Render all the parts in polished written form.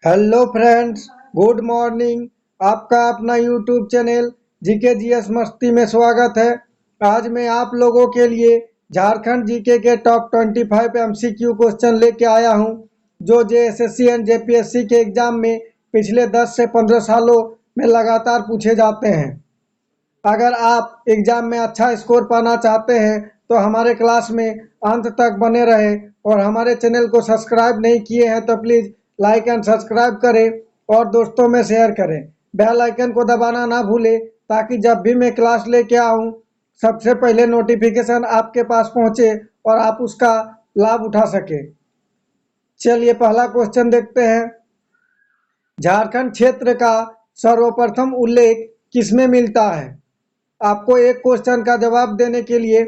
Hello friends, good morning. आपका अपना YouTube channel GK GS मस्ती में स्वागत है। आज मैं आप लोगों के लिए झारखंड जीके के टॉप 25 एमसीक्यू क्वेश्चन लेके आया हूं, जो जेएसएससी एंड जेपीएससी के एग्जाम में पिछले 10 से 15 सालों में लगातार पूछे जाते हैं। अगर आप एग्जाम में अच्छा स्कोर पाना चाहते हैं तो हमारे क्लास में अंत तक बने रहें और हमारे चैनल को सब्सक्राइब नहीं किए हैं तो प्लीज़ लाइक एंड सब्सक्राइब करें और दोस्तों में शेयर करें। बेल आइकन को दबाना ना भूलें ताकि जब भी मैं क्लास लेके आऊँ सबसे पहले नोटिफिकेशन आपके पास पहुँचे और आप उसका लाभ उठा सकें। चलिए पहला क्वेश्चन देखते हैं। झारखंड क्षेत्र का सर्वप्रथम उल्लेख किसमें मिलता है? आपको एक क्वेश्चन का जवाब देने के लिए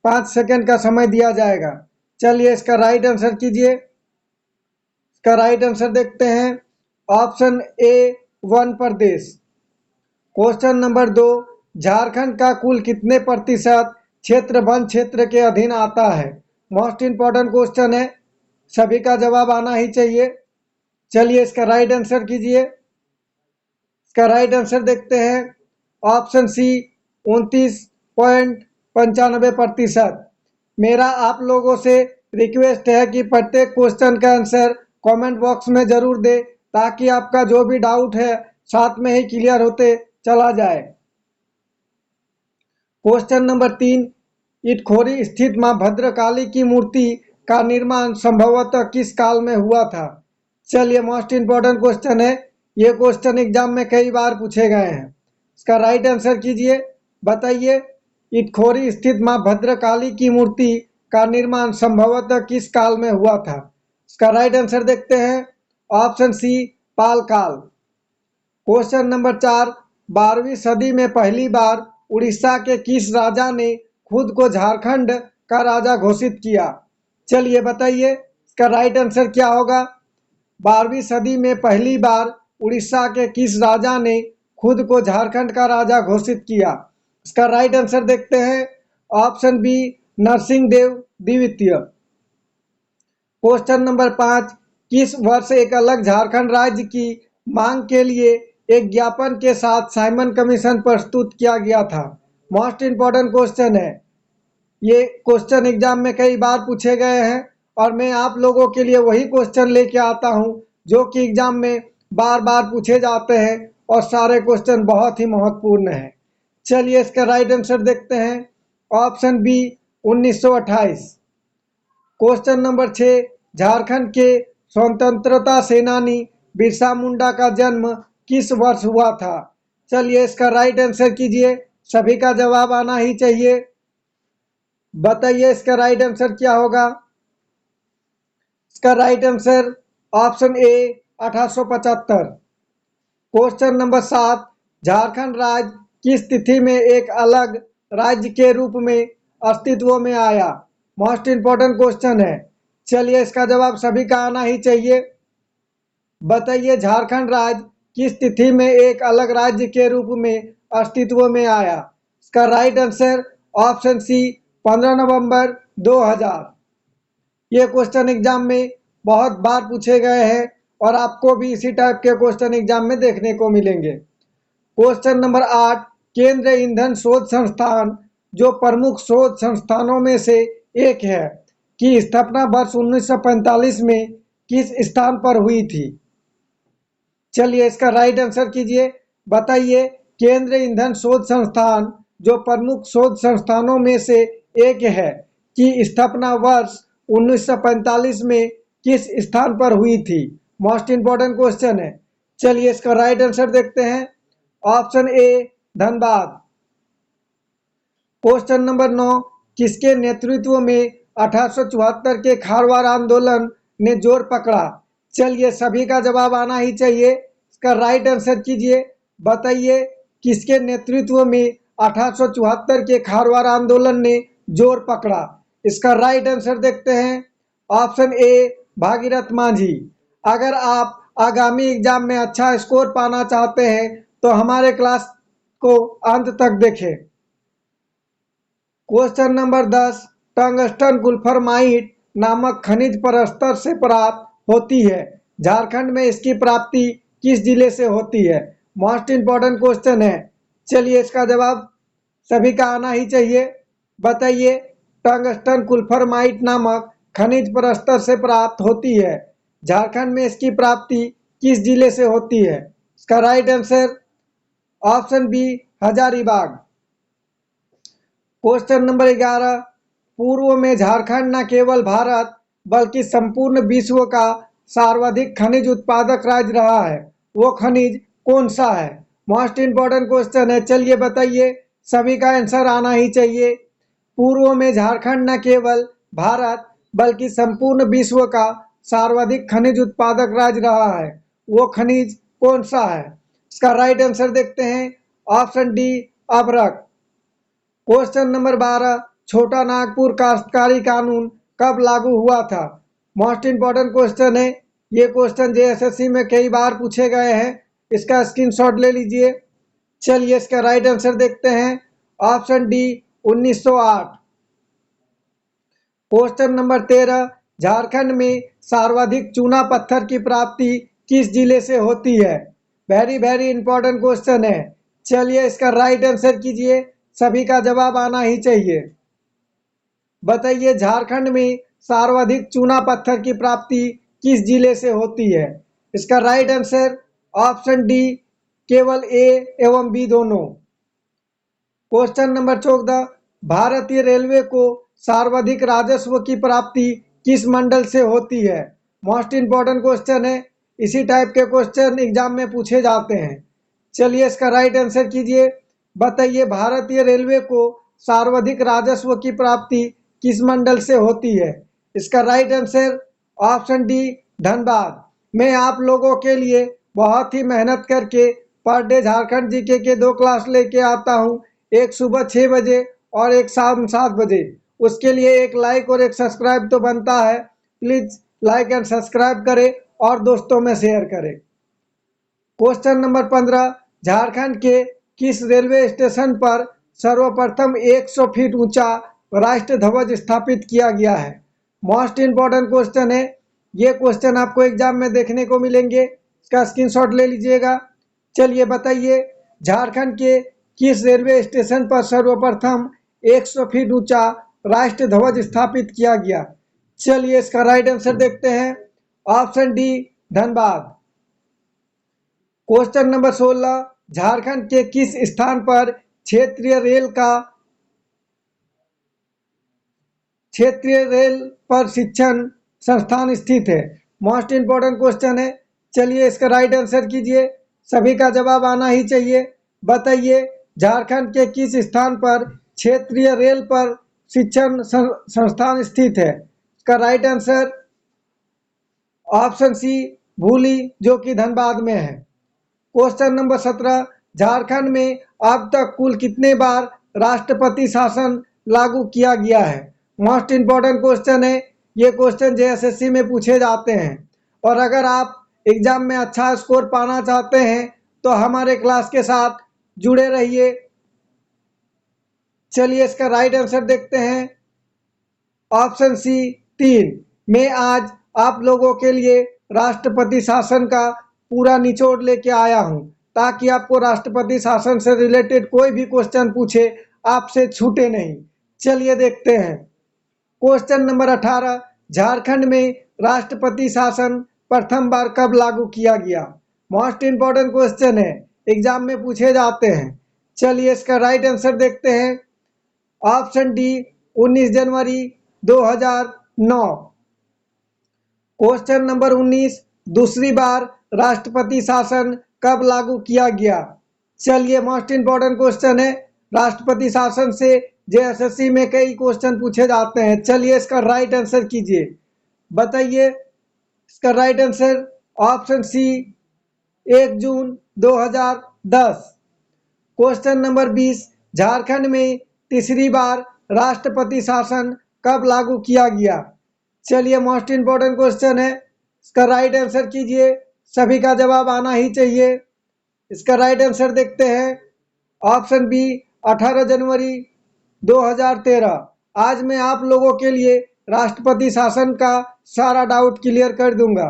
5 सेकंड का समय दिया जाएगा। चलिए इसका राइट आंसर कीजिए। इसका राइट आंसर देखते हैं। ऑप्शन ए वन प्रदेश। क्वेश्चन नंबर 2, झारखंड का कुल कितने प्रतिशत क्षेत्र वन क्षेत्र के अधीन आता है? मोस्ट इंपॉर्टेंट क्वेश्चन है, सभी का जवाब आना ही चाहिए। चलिए इसका राइट आंसर कीजिए। इसका राइट आंसर देखते हैं। Option C 29.95%। मेरा आप लोगों से रिक्वेस्ट है कि प्रत्येक क्वेश्चन का आंसर कमेंट बॉक्स में जरूर दे ताकि आपका जो भी डाउट है साथ में ही क्लियर होते चला जाए। क्वेश्चन नंबर 3, इटखोरी स्थित मां भद्रकाली की मूर्ति का निर्माण संभवतः किस काल में हुआ था? चलिए मोस्ट इंपॉर्टेंट क्वेश्चन है, ये क्वेश्चन एग्जाम में कई बार पूछे गए हैं। इसका राइट आंसर कीजिए। बताइए इटखोरी स्थित मां भद्रकाली की मूर्ति का निर्माण संभवतः किस काल में हुआ था? इसका राइट आंसर देखते हैं। ऑप्शन सी पाल काल। क्वेश्चन नंबर 4, 12वीं सदी में पहली बार उड़ीसा के किस राजा ने खुद को झारखंड का राजा घोषित किया? चलिए बताइए इसका राइट आंसर क्या होगा। 12वीं सदी में पहली बार उड़ीसा के किस राजा ने खुद को झारखंड का राजा घोषित किया? इसका राइट आंसर देखते हैं। ऑप्शन बी नरसिंह देव द्वितीय। क्वेश्चन नंबर 5, किस वर्ष एक अलग झारखंड राज्य की मांग के लिए एक ज्ञापन के साथ साइमन कमीशन प्रस्तुत किया गया था? मोस्ट इंपॉर्टेंट क्वेश्चन है, ये क्वेश्चन एग्जाम में कई बार पूछे गए हैं और मैं आप लोगों के लिए वही क्वेश्चन लेके आता हूं जो कि एग्जाम में बार बार पूछे जाते हैं और सारे क्वेश्चन बहुत ही महत्वपूर्ण हैं। चलिए इसका राइट आंसर देखते हैं। Option B 1928। Question number 6, Jharkhand के स्वतंत्रता सेनानी बिरसा मुंडा का जन्म किस वर्ष हुआ था? चलिए इसका राइट आंसर कीजिए, सभी का जवाब आना ही चाहिए। बताइए इसका राइट आंसर क्या होगा। इसका right answer option A 1875। Question number 7, Jharkhand राज्य किस तिथि में एक अलग राज्य के रूप में अस्तित्व में आया? मोस्ट इंपॉर्टेंट क्वेश्चन है, चलिए इसका जवाब सभी का आना ही चाहिए। बताइए झारखंड राज्य किस तिथि में एक अलग राज्य के रूप में अस्तित्व में आया? इसका राइट आंसर ऑप्शन सी 15 नवंबर 2000। ये क्वेश्चन एग्जाम में बहुत बार पूछे गए हैं और आपको भी इसी टाइप के क्वेश्चन एग्जाम में देखने को मिलेंगे। क्वेश्चन नंबर 8, केंद्रीय ईंधन शोध संस्थान जो प्रमुख शोध संस्थानों में से एक है की स्थापना वर्ष 1945 में किस स्थान पर हुई थी? चलिए इसका राइट आंसर कीजिए। बताइए केंद्रीय ईंधन शोध संस्थान जो प्रमुख शोध संस्थानों में से एक है की स्थापना वर्ष 1945 में किस स्थान पर हुई थी? मोस्ट इंपॉर्टेंट क्वेश्चन है, चलिए इसका राइट आंसर देखते हैं। ऑप्शन ए धनबाद। क्वेश्चन नंबर 9, किसके नेतृत्व में 1874 के खारवाड़ आंदोलन ने जोर पकड़ा? चलिए सभी का जवाब आना ही चाहिए, इसका राइट आंसर कीजिए। बताइए किसके नेतृत्व में 1874 के खारवाड़ आंदोलन ने जोर पकड़ा? इसका राइट आंसर देखते हैं। ऑप्शन ए भागीरथ मांझी। अगर आप आगामी एग्जाम में अच्छा स्कोर पाना चाहते हैं तो हमारे क्लास को अंत तक देखें। क्वेश्चन नंबर 10, टंगस्टन वुल्फ्रामाइट नामक खनिज परस्तर से प्राप्त होती है झारखंड में इसकी प्राप्ति किस जिले से होती है? मोस्ट इंपॉर्टेंट क्वेश्चन है। चलिए इसका जवाब सभी का आना ही चाहिए। बताइए, टंगस्टन कुल्फरमाइट नामक खनिज प्रस्तर से प्राप्त होती है। झारखंड में इसकी प्राप्ति किस जिले से होती है? इसका right answer option B, Hazaribagh. Question number 11, पूर्व में झारखंड न केवल भारत बल्कि संपूर्ण विश्व का सर्वाधिक खनिज उत्पादक राज्य रहा है। वो खनिज कौन सा है? मोस्ट इंपॉर्टेंट क्वेश्चन है। चलिए बताइए, सभी का आंसर आना ही चाहिए। पूर्व में झारखंड न केवल भारत बल्कि संपूर्ण विश्व का सर्वाधिक खनिज उत्पादक राज्य रहा है। वो खनिज कौन सा है? इसका राइट आंसर देखते हैं, ऑप्शन डी, अभ्रक। क्वेश्चन नंबर 12, छोटा नागपुर काश्तकारी कानून कब लागू हुआ था? मोस्ट इंपॉर्टेंट क्वेश्चन है। ये क्वेश्चन जेएसएससी में कई बार पूछे गए हैं। इसका स्क्रीनशॉट ले लीजिए। चलिए इसका राइट आंसर देखते हैं, option D, 1908। Question number 13, Jharkhand में सर्वाधिक चूना पत्थर की प्राप्ति किस जिले से होती है? वेरी वेरी इंपॉर्टेंट क्वेश्चन है। चलिए इसका राइट आंसर कीजिए, सभी का जवाब आना ही चाहिए। बताइए, झारखंड में सर्वाधिक चूना पत्थर की प्राप्ति किस जिले से होती है? इसका राइट आंसर ऑप्शन डी, केवल ए एवं बी दोनों। क्वेश्चन नंबर 14, भारतीय रेलवे को सर्वाधिक राजस्व की प्राप्ति किस मंडल से होती है? मोस्ट इंपॉर्टेंट क्वेश्चन है। इसी टाइप के क्वेश्चन एग्जाम में पूछे जाते हैं। चलिए इसका राइट आंसर कीजिए। बताइए, भारतीय रेलवे को सर्वाधिक राजस्व की प्राप्ति किस मंडल से होती है? इसका right answer option D, Dhanbad. मैं आप लोगों के लिए बहुत ही मेहनत करके पर डे झारखंड जीके के 2 क्लास लेके आता हूँ, एक सुबह 6 बजे और एक शाम 7 बजे। उसके लिए एक लाइक और एक सब्सक्राइब तो बनता है। प्लीज लाइक एंड सब्सक्राइब करें और दोस्तों में शेयर करें। क्वेश्चन नंबर 15, झारखंड के किस रेलवे स्टेशन पर सर्वप्रथम 100 फीट ऊंचा राष्ट्र ध्वज स्थापित किया गया है? मोस्ट इंपॉर्टेंट क्वेश्चन है। ये क्वेश्चन आपको एग्जाम में देखने को मिलेंगे। इसका स्क्रीनशॉट ले लीजिएगा। चलिए बताइए, झारखंड के किस रेलवे स्टेशन पर सर्वप्रथम 100 फीट ऊंचा राष्ट्र ध्वज स्थापित किया गया? चलिए इसका राइट आंसर देखते हैं, option D, Dhanbad. Question number 16, Jharkhand के किस स्थान पर क्षेत्रीय रेल पर शिक्षण संस्थान स्थित है? मोस्ट इंपॉर्टेंट क्वेश्चन है। चलिए इसका राइट आंसर कीजिए, सभी का जवाब आना ही चाहिए। बताइए, झारखंड के किस स्थान पर क्षेत्रीय रेल पर शिक्षण संस्थान स्थित है? इसका राइट आंसर ऑप्शन सी, भूली, जो कि धनबाद में है। क्वेश्चन नंबर 17, झारखंड में अब तक कुल कितने बार राष्ट्रपति शासन लागू किया गया है? मोस्ट इंपॉर्टेंट क्वेश्चन है। ये क्वेश्चन जेएसएससी में पूछे जाते हैं। और अगर आप एग्जाम में अच्छा स्कोर पाना चाहते हैं तो हमारे क्लास के साथ जुड़े रहिए। चलिए इसका राइट आंसर देखते हैं, ऑप्शन सी, 3। मैं आज आप लोगों के लिए राष्ट्रपति शासन का पूरा निचोड़ लेके आया हूं, ताकि आपको राष्ट्रपति शासन से रिलेटेड कोई भी क्वेश्चन पूछे आपसे छूटे नहीं। चलिए देखते हैं। क्वेश्चन नंबर 18, झारखंड में राष्ट्रपति शासन प्रथम बार कब लागू किया गया? मोस्ट इंपॉर्टेंट क्वेश्चन है, एग्जाम में पूछे जाते हैं। चलिए इसका राइट आंसर देखते हैं, ऑप्शन डी, 19 जनवरी 2009। क्वेश्चन नंबर 19, दूसरी बार राष्ट्रपति शासन कब लागू किया गया? चलिए मोस्ट इंपॉर्टेंट क्वेश्चन है। राष्ट्रपति शासन से जेएसएससी में कई क्वेश्चन पूछे जाते हैं। चलिए इसका राइट आंसर कीजिए। बताइए, इसका राइट आंसर ऑप्शन सी, 1 जून 2010। क्वेश्चन नंबर 20, झारखंड में तीसरी बार राष्ट्रपति शासन कब लागू किया गया? चलिए मोस्ट इंपॉर्टेंट क्वेश्चन है। इसका राइट आंसर कीजिए, सभी का जवाब आना ही चाहिए। इसका राइट आंसर देखते हैं, ऑप्शन बी, 18 जनवरी 2013। आज मैं आप लोगों के लिए राष्ट्रपति शासन का सारा डाउट क्लियर कर दूंगा।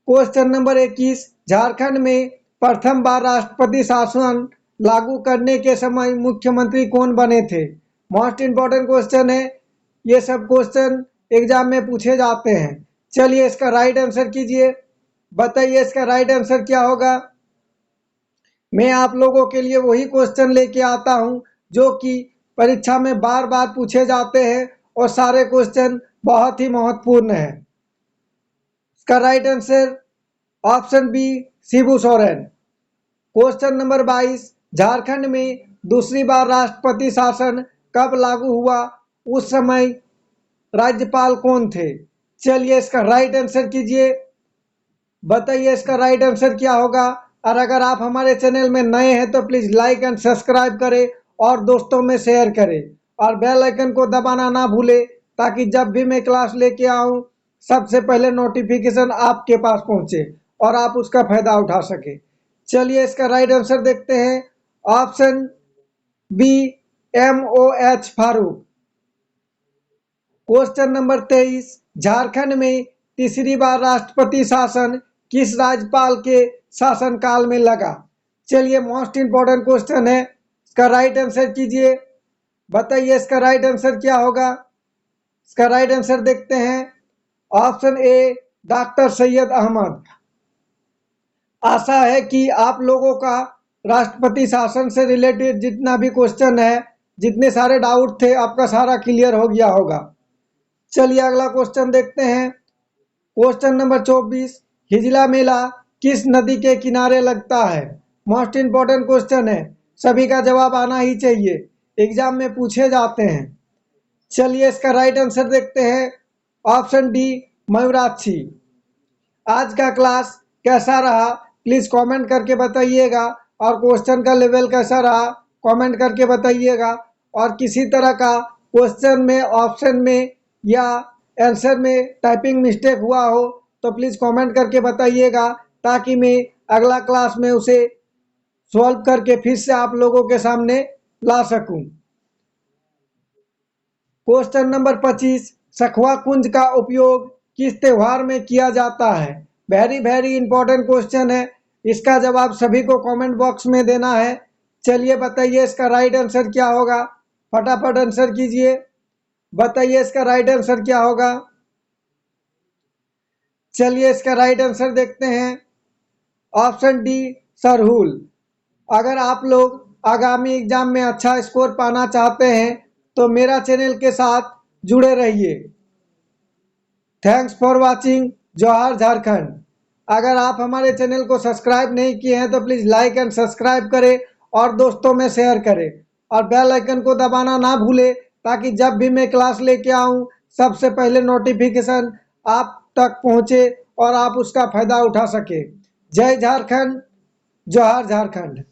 क्वेश्चन नंबर 21, झारखंड में प्रथम बार राष्ट्रपति शासन लागू करने के समय मुख्यमंत्री कौन बने थे? मोस्ट इंपॉर्टेंट क्वेश्चन है, ये सब क्वेश्चन एग्जाम में पूछे जाते हैं। चलिए इसका राइट आंसर कीजिए, बताइए इसका राइट आंसर क्या होगा। मैं आप लोगों के लिए वही क्वेश्चन लेके आता हूं जो कि परीक्षा में बार बार पूछे जाते हैं और सारे क्वेश्चन बहुत ही महत्वपूर्ण है। इसका right answer option B, Shibu Soren. Question number 22, Jharkhand में दूसरी बार राष्ट्रपति शासन कब लागू हुआ, उस समय राज्यपाल कौन थे? चलिए इसका राइट आंसर कीजिए, बताइए इसका राइट आंसर क्या होगा। और अगर आप हमारे चैनल में नए हैं तो प्लीज़ लाइक एंड सब्सक्राइब करें और दोस्तों में शेयर करें और बेल आइकन को दबाना ना भूलें ताकि जब भी मैं क्लास लेके आऊँ सबसे पहले नोटिफिकेशन आपके पास पहुँचे और आप उसका फ़ायदा उठा सकें। चलिए इसका राइट आंसर देखते हैं, option B, MOH Farooq. Question number 23, Jharkhand में तीसरी बार राष्ट्रपति शासन किस राज्यपाल के शासनकाल में लगा? चलिए मोस्ट इंपॉर्टेंट क्वेश्चन है, इसका राइट आंसर कीजिए, बताइए इसका राइट आंसर क्या होगा। इसका राइट आंसर देखते हैं, option A, doctor Syed Ahmad. आशा है कि आप लोगों का राष्ट्रपति शासन से रिलेटेड जितना भी क्वेश्चन है, जितने सारे डाउट थे, आपका सारा क्लियर हो गया होगा। चलिए अगला क्वेश्चन देखते हैं, क्वेश्चन नंबर 24, हिजला मेला किस नदी के किनारे लगता है? मोस्ट इंपॉर्टेंट क्वेश्चन है, सभी का जवाब आना ही चाहिए, एग्जाम में पूछे जाते हैं। चलिए इसका राइट आंसर देखते हैं, ऑप्शन डी, मयूराक्षी। आज का क्लास कैसा रहा प्लीज़ कमेंट करके बताइएगा और क्वेश्चन का लेवल कैसा रहा कमेंट करके बताइएगा। और किसी तरह का क्वेश्चन में, ऑप्शन में या आंसर में टाइपिंग मिस्टेक हुआ हो तो प्लीज़ कमेंट करके बताइएगा ताकि मैं अगला क्लास में उसे सॉल्व करके फिर से आप लोगों के सामने ला सकूं। क्वेश्चन नंबर 25, सखुआ कुंज का उपयोग किस त्योहार में किया जाता है? वेरी इंपॉर्टेंट क्वेश्चन है, इसका जवाब सभी को कमेंट बॉक्स में देना है। चलिए बताइए इसका राइट आंसर क्या होगा, फटाफट आंसर कीजिए, बताइए इसका राइट आंसर क्या होगा। चलिए इसका राइट आंसर देखते हैं, ऑप्शन डी, सरहुल। अगर आप लोग आगामी एग्जाम में अच्छा स्कोर पाना चाहते हैं तो मेरा चैनल के साथ जुड़े रहिए। थैंक्स फॉर वाचिंग, जोहार झारखंड। अगर आप हमारे चैनल को सब्सक्राइब नहीं किए हैं तो प्लीज़ लाइक एंड सब्सक्राइब करें और दोस्तों में शेयर करें और बेल आइकन को दबाना ना भूलें ताकि जब भी मैं क्लास लेके आऊँ सबसे पहले नोटिफिकेशन आप तक पहुँचे और आप उसका फ़ायदा उठा सके। जय झारखंड, जोहार झारखंड।